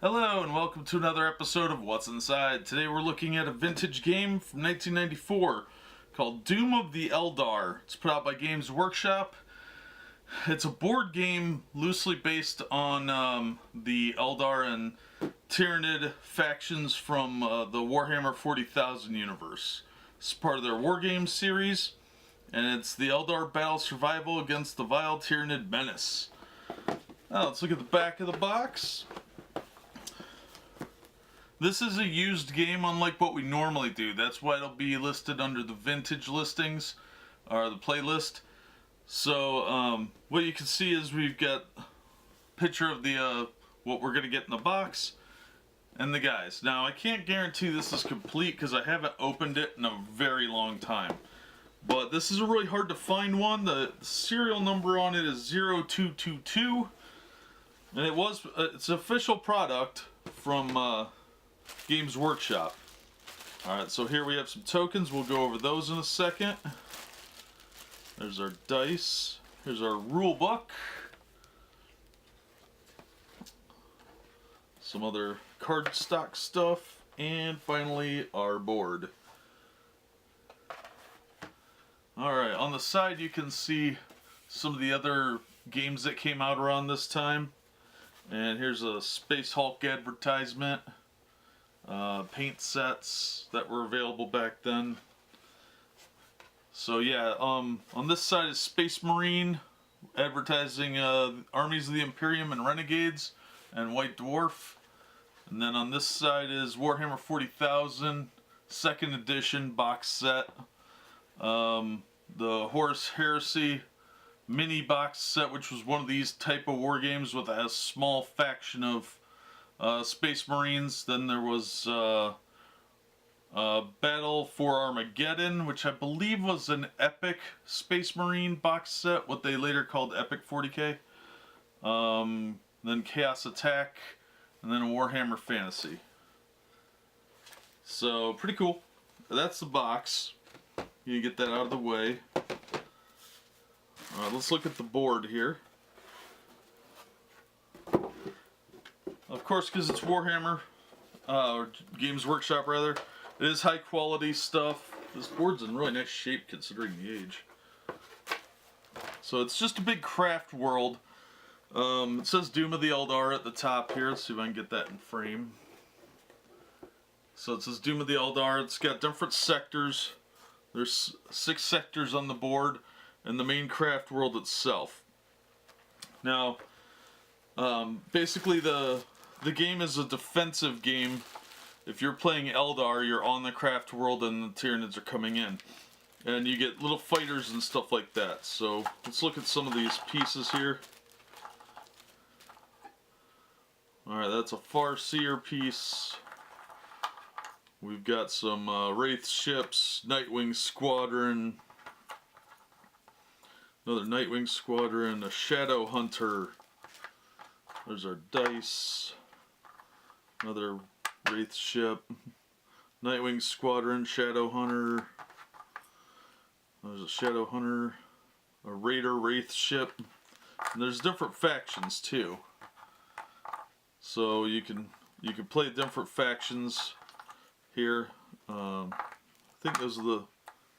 Hello and welcome to another episode of What's Inside. Today we're looking at a vintage game from 1994 called Doom of the Eldar. It's put out by Games Workshop. It's a board game loosely based on the Eldar and Tyranid factions from the Warhammer 40,000 universe. It's part of their Wargame series, and it's the Eldar battle survival against the vile Tyranid menace. Now let's look at the back of the box. This is a used game, unlike what we normally do. That's why it'll be listed under the vintage listings, or the playlist. So, what you can see is we've got a picture of the what we're going to get in the box, and the guys. Now, I can't guarantee this is complete because I haven't opened it in a very long time. But this is a really hard to find one. The serial number on it is 0222, and it's an official product from Games Workshop. Alright, so here we have some tokens. We'll go over those in a second. There's our dice. Here's our rulebook. Some other cardstock stuff. And finally, our board. Alright, on the side you can see some of the other games that came out around this time. And here's a Space Hulk advertisement. Paint sets that were available back then. So yeah, on this side is Space Marine advertising Armies of the Imperium and Renegades and White Dwarf. And then on this side is Warhammer 40,000 second edition box set. The Horus Heresy mini box set, which was one of these type of war games with a small faction of Space Marines. Then there was Battle for Armageddon, which I believe was an Epic Space Marine box set, what they later called Epic 40K. Then Chaos Attack, and then Warhammer Fantasy. So, pretty cool. That's the box. You get that out of the way. Alright, let's look at the board here. Of course, because it's Warhammer, or Games Workshop rather, it is high quality stuff. This board's in really nice shape considering the age. So it's just a big craft world. It says Doom of the Eldar at the top here. Let's see if I can get that in frame. So it says Doom of the Eldar. It's got different sectors. There's 6 sectors on the board, and the main craft world itself. Now, basically the game is a defensive game. If you're playing Eldar, you're on the craft world and the Tyranids are coming in. And you get little fighters and stuff like that. So let's look at some of these pieces here. Alright, that's a Farseer piece. We've got some Wraith ships, Nightwing Squadron, another Nightwing Squadron, a Shadow Hunter. There's our dice. Another Wraith ship. Nightwing Squadron, Shadow Hunter. There's a Shadow Hunter. A Raider Wraith ship. And there's different factions too. So you can play different factions here. I think those are the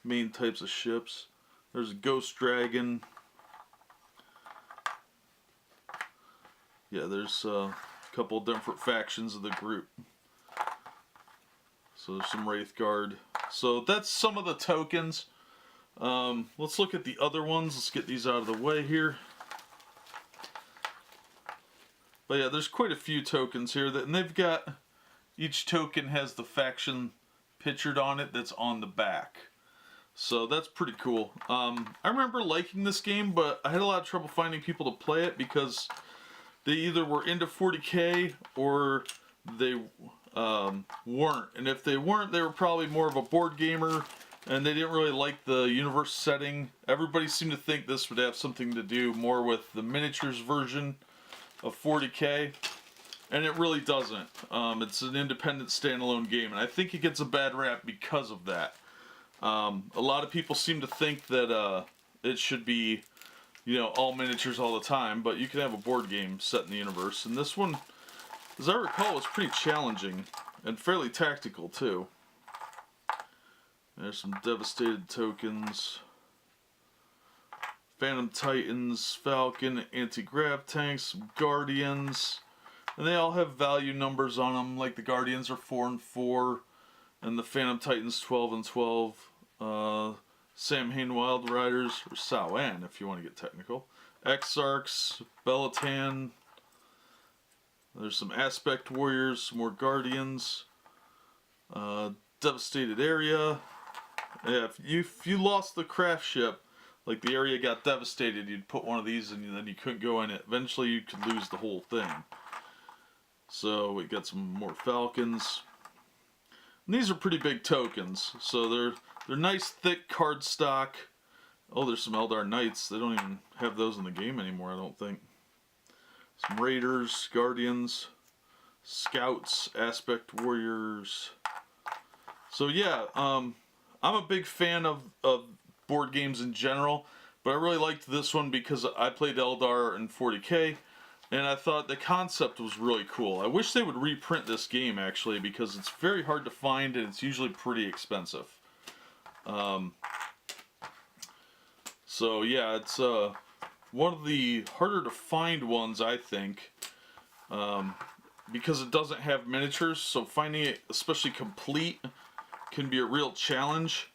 main types of ships. There's a Ghost Dragon. Yeah, there's a couple different factions of the group. So there's some Wraith Guard. So that's some of the tokens. Let's look at the other ones. Let's get these out of the way here. But yeah, there's quite a few tokens here. And they've got, each token has the faction pictured on it that's on the back. So that's pretty cool. I remember liking this game, but I had a lot of trouble finding people to play it because they either were into 40K or they weren't. And if they weren't, they were probably more of a board gamer and they didn't really like the universe setting. Everybody seemed to think this would have something to do more with the miniatures version of 40K. And it really doesn't. It's an independent standalone game, and I think it gets a bad rap because of that. A lot of people seem to think that it should be, you know, all miniatures all the time, but you can have a board game set in the universe. And this one as I recall, was pretty challenging and fairly tactical too. There's some devastated tokens. Phantom Titans, Falcon, anti-grav tanks, some Guardians. And they all have value numbers on them, like the Guardians are 4 and 4, and the Phantom Titans 12 and 12. Samhain Wild Riders, or Sawan if you want to get technical. Exarchs, Belatan. There's some Aspect Warriors, some more Guardians. Devastated area. Yeah, if you lost the craft ship, like the area got devastated, you'd put one of these and then you couldn't go in it. Eventually you could lose the whole thing. So we got some more Falcons. And these are pretty big tokens, so they're nice thick card stock. Oh, there's some Eldar Knights. They don't even have those in the game anymore, I don't think. Some Raiders, Guardians, Scouts, Aspect Warriors. So yeah, I'm a big fan of board games in general, but I really liked this one because I played Eldar in 40K, and I thought the concept was really cool. I wish they would reprint this game, actually, because it's very hard to find and it's usually pretty expensive. So yeah, it's one of the harder to find ones, I think, because it doesn't have miniatures, so finding it, especially complete, can be a real challenge.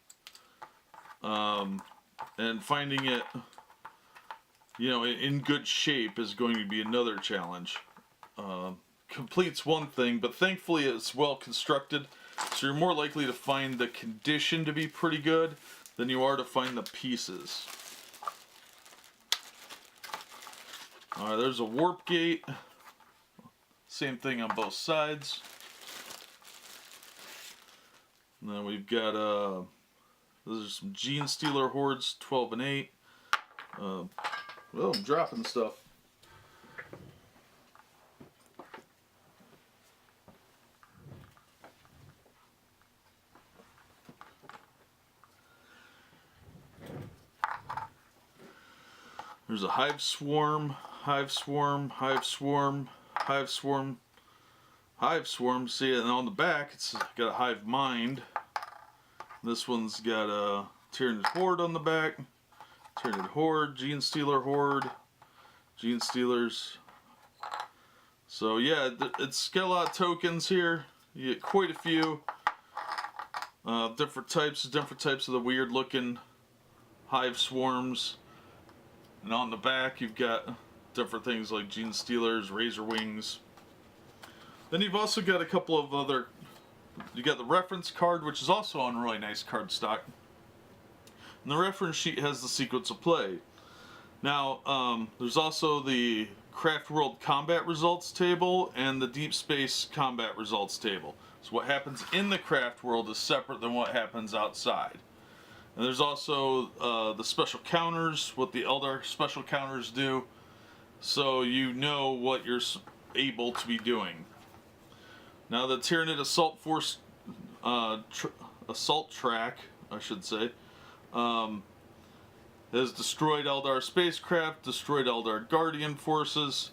And finding it, you know, in good shape is going to be another challenge. Complete's one thing, but thankfully it's well constructed, so you're more likely to find the condition to be pretty good than you are to find the pieces. Alright, there's a warp gate. Same thing on both sides. And then we've got those are some Gene Stealer hordes, 12 and 8. Well, I'm dropping stuff. There's a hive swarm, hive swarm, hive swarm, hive swarm, hive swarm. See it, and on the back it's got a hive mind. This one's got a Tyranid horde on the back. Tyranid horde, Gene Stealer horde, Gene Stealers. So yeah, it's got a lot of tokens here. You get quite a few. Different types of the weird looking hive swarms. And on the back you've got different things like Gene Stealers, Razor Wings. Then you've also got a couple of other. You got the reference card, which is also on really nice card stock. And the reference sheet has the sequence of play. Now, there's also the craftworld combat results table and the deep space combat results table. So what happens in the craftworld is separate than what happens outside. And there's also the special counters, what the Eldar special counters do, so you know what you're able to be doing. Now the Tyranid assault force, assault track, I should say, has destroyed Eldar spacecraft, destroyed Eldar Guardian forces,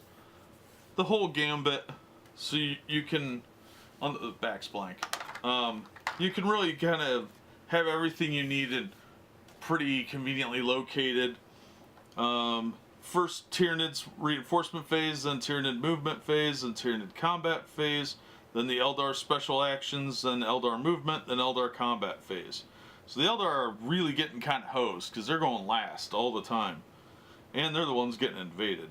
the whole gambit. So you can, on the back's blank, you can really kind of have everything you needed pretty conveniently located. First Tyranids reinforcement phase, then Tyranid movement phase, then Tyranid combat phase, then the Eldar special actions, then Eldar movement, then Eldar combat phase. So the Eldar are really getting kind of hosed because they're going last all the time. And they're the ones getting invaded.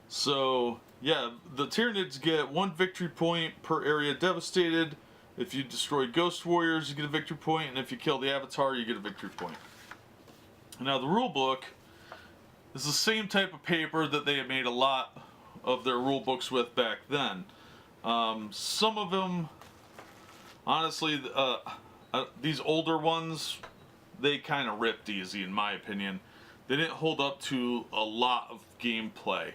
So yeah, the Tyranids get 1 victory point per area devastated. If you destroy Ghost Warriors, you get a victory point, and if you kill the Avatar, you get a victory point. Now the rulebook is the same type of paper that they had made a lot of their rule books with back then. Some of them, honestly, these older ones, they kind of ripped easy in my opinion. They didn't hold up to a lot of gameplay.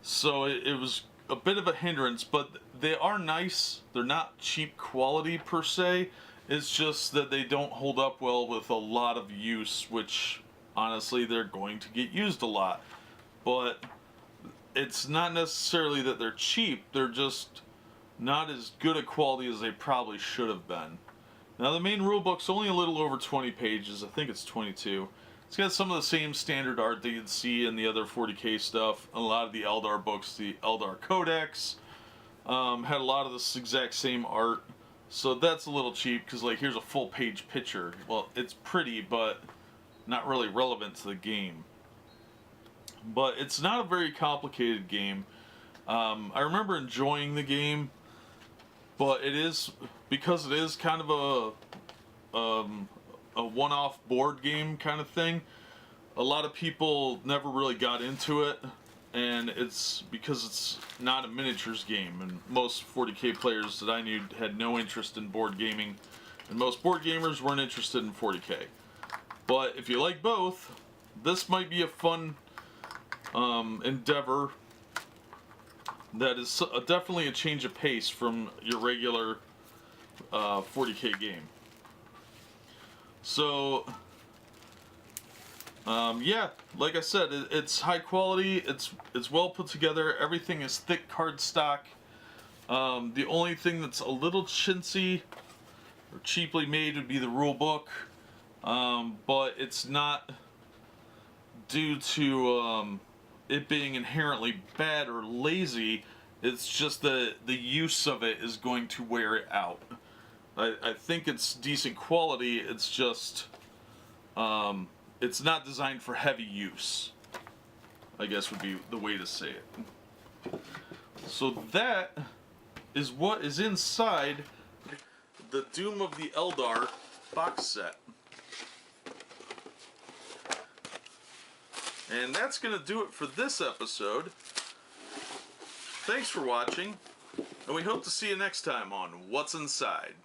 So it was a bit of a hindrance, but they are nice. They're not cheap quality per se. It's just that they don't hold up well with a lot of use, which honestly they're going to get used a lot. But it's not necessarily that they're cheap, they're just not as good a quality as they probably should have been. Now the main rulebook's only a little over 20 pages, I think it's 22. It's got some of the same standard art that you'd see in the other 40k stuff. A lot of the Eldar books, the Eldar Codex, had a lot of this exact same art. So that's a little cheap, because like here's a full page picture. Well, it's pretty, but not really relevant to the game. But it's not a very complicated game. I remember enjoying the game, but it is, because it is kind of a one-off board game kind of thing, a lot of people never really got into it, and it's because it's not a miniatures game, and most 40k players that I knew had no interest in board gaming, and most board gamers weren't interested in 40k. But if you like both, this might be a fun endeavor that is definitely a change of pace from your regular 40k game. So, yeah, like I said, it's high quality, it's well put together, everything is thick cardstock. The only thing that's a little chintzy or cheaply made would be the rule book, but it's not due to it being inherently bad or lazy. It's just the use of it is going to wear it out. I think it's decent quality, it's just it's not designed for heavy use, I guess would be the way to say it. So that is what is inside the Doom of the Eldar box set. And that's going to do it for this episode. Thanks for watching, and we hope to see you next time on What's Inside.